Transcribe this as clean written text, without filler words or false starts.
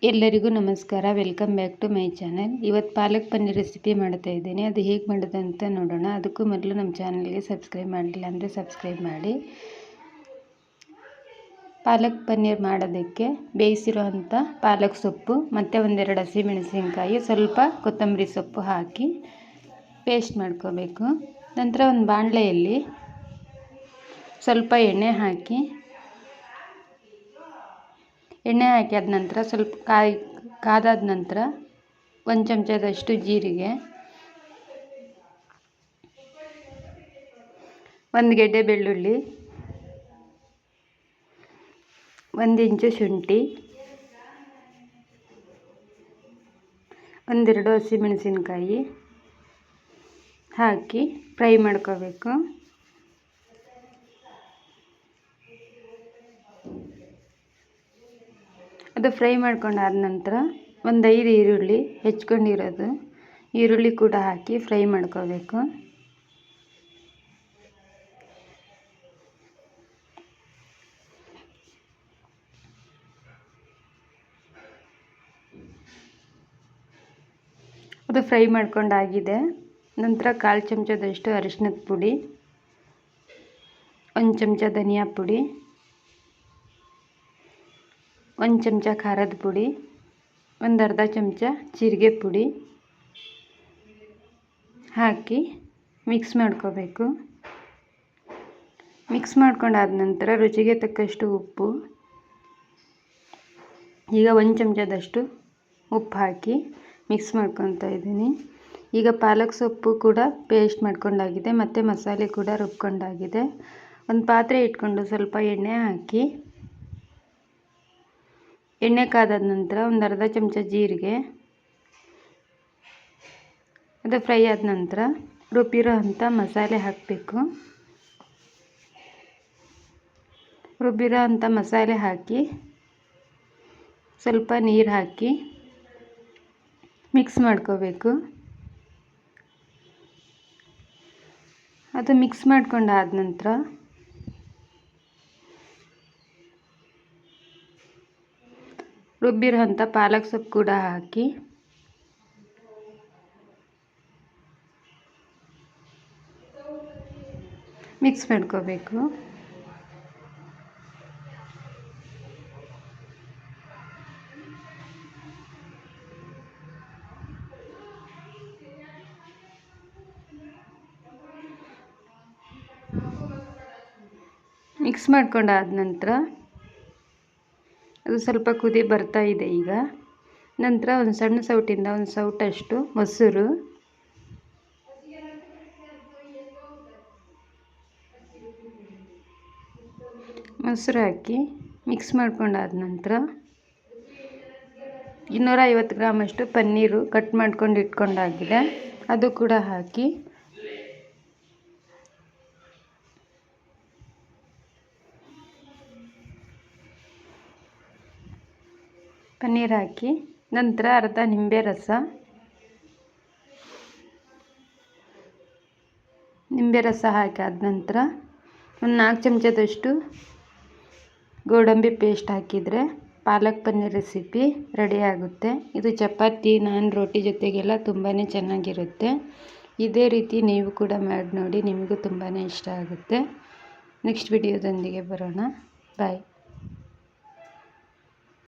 ಎಲ್ಲರಿಗೂ ನಮಸ್ಕಾರ. Welcome back to my channel. ಇವತ್ತು ಪಾಲಕ್ ಪನ್ನೀರ್ ರೆಸಿಪಿ ಮಾಡ್ತಾ ಇದ್ದೀನಿ. ಅದು ಹೇಗೆ ಮಾಡೋದು ಅಂತ ನೋಡೋಣ. ಅದಕ್ಕೂ ಮೊದಲು ನಮ್ಮ ಚಾನಲ್ಗೆ ಸಬ್ಸ್ಕ್ರೈಬ್ ಮಾಡಿಲ್ಲ ಅಂದರೆ ಸಬ್ಸ್ಕ್ರೈಬ್ ಮಾಡಿ. ಪಾಲಕ್ ಪನ್ನೀರ್ ಮಾಡೋದಕ್ಕೆ ಬೇಯಿಸಿರೋವಂಥ ಪಾಲಕ್ ಸೊಪ್ಪು ಮತ್ತು ಒಂದೆರಡು ಹಸಿಮೆಣಸಿನ್ಕಾಯಿ, ಸ್ವಲ್ಪ ಕೊತ್ತಂಬರಿ ಸೊಪ್ಪು ಹಾಕಿ ಪೇಸ್ಟ್ ಮಾಡ್ಕೋಬೇಕು. ನಂತರ ಒಂದು ಬಾಣಲೆಯಲ್ಲಿ ಸ್ವಲ್ಪ ಎಣ್ಣೆ ಹಾಕಿ ಆದ ನಂತರ ಸ್ವಲ್ಪ ಕಾದಾದ ನಂತರ 1 ಚಮಚದಷ್ಟು ಜೀರಿಗೆ, 1 ಗೆಡ್ಡೆ ಬೆಳ್ಳುಳ್ಳಿ, 1 ಇಂಚು ಶುಂಠಿ, 1-2 ಹಸಿಮೆಣಸಿನ್ಕಾಯಿ ಹಾಕಿ ಫ್ರೈ ಮಾಡ್ಕೋಬೇಕು. ಅದು ಫ್ರೈ ಮಾಡ್ಕೊಂಡಾದ ನಂತರ ಒಂದು 5 ಈರುಳ್ಳಿ ಹೆಚ್ಕೊಂಡಿರೋದು ಈರುಳ್ಳಿ ಕೂಡ ಹಾಕಿ ಫ್ರೈ ಮಾಡ್ಕೋಬೇಕು. ಅದು ಫ್ರೈ ಮಾಡ್ಕೊಂಡಾಗಿದೆ. ನಂತರ 1/4 ಚಮಚದಷ್ಟು ಅರಿಶಿಣದ ಪುಡಿ, 1 ಚಮಚ ಧನಿಯಾ ಪುಡಿ, 1 ಚಮಚ ಖಾರದ ಪುಡಿ, 1/2 ಚಮಚ ಜೀರಿಗೆ ಪುಡಿ ಹಾಕಿ ಮಿಕ್ಸ್ ಮಾಡ್ಕೋಬೇಕು. ಮಿಕ್ಸ್ ಮಾಡ್ಕೊಂಡಾದ ನಂತರ ರುಚಿಗೆ ತಕ್ಕಷ್ಟು ಉಪ್ಪು, ಈಗ 1 ಚಮಚದಷ್ಟು ಉಪ್ಪು ಹಾಕಿ ಮಿಕ್ಸ್ ಮಾಡ್ಕೊತಾ ಇದ್ದೀನಿ. ಈಗ ಪಾಲಕ್ ಸೊಪ್ಪು ಕೂಡ ಪೇಸ್ಟ್ ಮಾಡ್ಕೊಂಡಾಗಿದೆ ಮತ್ತು ಮಸಾಲೆ ಕೂಡ ರುಬ್ಕೊಂಡಾಗಿದೆ. ಒಂದು ಪಾತ್ರೆ ಇಟ್ಕೊಂಡು ಸ್ವಲ್ಪ ಎಣ್ಣೆ ಹಾಕಿ, ಎಣ್ಣೆ ಕಾದಾದ ನಂತರ 1/2 ಚಮಚ ಜೀರಿಗೆ, ಅದು ಫ್ರೈ ಆದ ನಂತರ ರುಬ್ಬಿರೋ ಅಂಥ ಮಸಾಲೆ ಹಾಕಬೇಕು. ರುಬ್ಬಿರೋ ಅಂಥ ಮಸಾಲೆ ಹಾಕಿ ಸ್ವಲ್ಪ ನೀರು ಹಾಕಿ ಮಿಕ್ಸ್ ಮಾಡ್ಕೋಬೇಕು. ಅದು ಮಿಕ್ಸ್ ಮಾಡ್ಕೊಂಡಾದ ನಂತರ ರುಬ್ಬಿರೋ ಅಂಥ ಪಾಲಕ್ ಸೊಪ್ಪು ಕೂಡ ಹಾಕಿ ಮಿಕ್ಸ್ ಮಾಡ್ಕೋಬೇಕು. ಮಿಕ್ಸ್ ಮಾಡ್ಕೊಂಡಾದ ನಂತರ ಅದು ಸ್ವಲ್ಪ ಕುದಿ ಬರ್ತಾ ಇದೆ. ಈಗ ನಂತರ ಒಂದು ಸಣ್ಣ ಸೌಟಿಂದ ಒಂದು ಸೌಟಷ್ಟು ಮೊಸರು, ಹಾಕಿ ಮಿಕ್ಸ್ ಮಾಡ್ಕೊಂಡಾದ ನಂತರ 250 ಗ್ರಾಮಷ್ಟು ಪನ್ನೀರು ಕಟ್ ಮಾಡ್ಕೊಂಡು ಇಟ್ಕೊಂಡಾಗಿದೆ, ಅದು ಕೂಡ ಹಾಕಿ ಪನ್ನೀರ್ ಹಾಕಿ ನಂತರ ಅರ್ಧ ನಿಂಬೆ ರಸ ಹಾಕಾದ ನಂತರ ಒಂದು 4 ಚಮಚದಷ್ಟು ಗೋಡಂಬಿ ಪೇಸ್ಟ್ ಹಾಕಿದರೆ ಪಾಲಕ್ ಪನ್ನೀರ್ ರೆಸಿಪಿ ರೆಡಿ ಆಗುತ್ತೆ. ಇದು ಚಪಾತಿ, ನಾನ್, ರೋಟಿ ಜೊತೆಗೆಲ್ಲ ತುಂಬಾ ಚೆನ್ನಾಗಿರುತ್ತೆ. ಇದೇ ರೀತಿ ನೀವು ಕೂಡ ಮಾಡಿ ನೋಡಿ, ನಿಮಗೂ ತುಂಬಾ ಇಷ್ಟ ಆಗುತ್ತೆ. ನೆಕ್ಸ್ಟ್ ವಿಡಿಯೋದೊಂದಿಗೆ ಬರೋಣ. ಬಾಯ್.